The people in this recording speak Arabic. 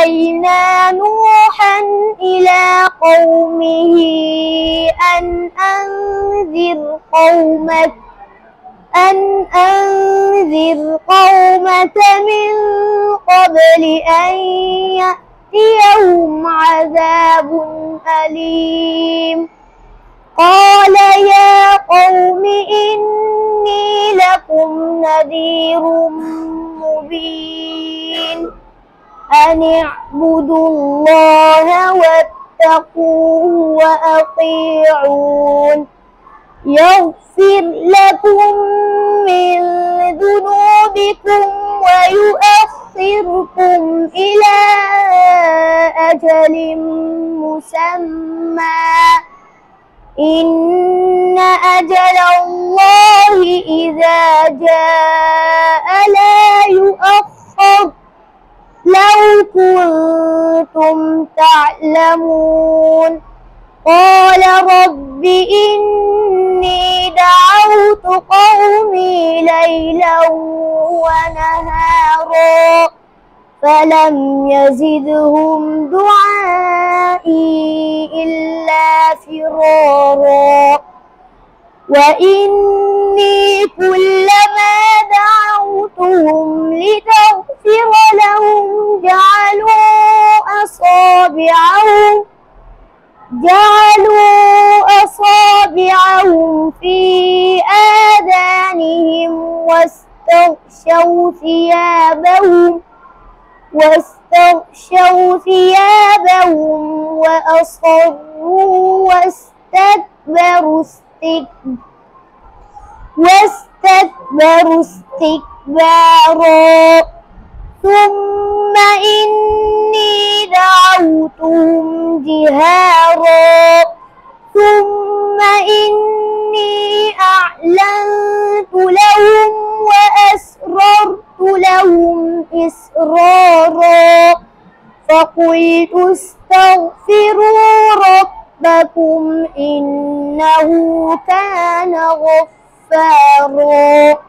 وأوحينا نوحا إلى قومه أن أنذر قومك من قبل أن يأتيهم عذاب أليم. قال يا قوم إني لكم نذير مبين أن اعبدوا الله واتقوه وأطيعون يغفر لكم من ذنوبكم ويؤخركم إلى أجل مسمى إن أجل الله إذا جاء لا يؤخر لو كنتم تعلمون. قال رب إني دعوت قومي ليلا ونهارا فلم يزدهم دعائي إلا فرارا وإني كلما دعوتهم لتغفر لهم جعلوا أصابعهم في آذانهم واستغشوا ثيابهم وأصروا واستكبروا استكبارا ثم إني دعوتهم جهارا ثم إني أعلنت لهم وأسررت لهم إسرارا فقلت استغفروا ربكم إنه كان غفارا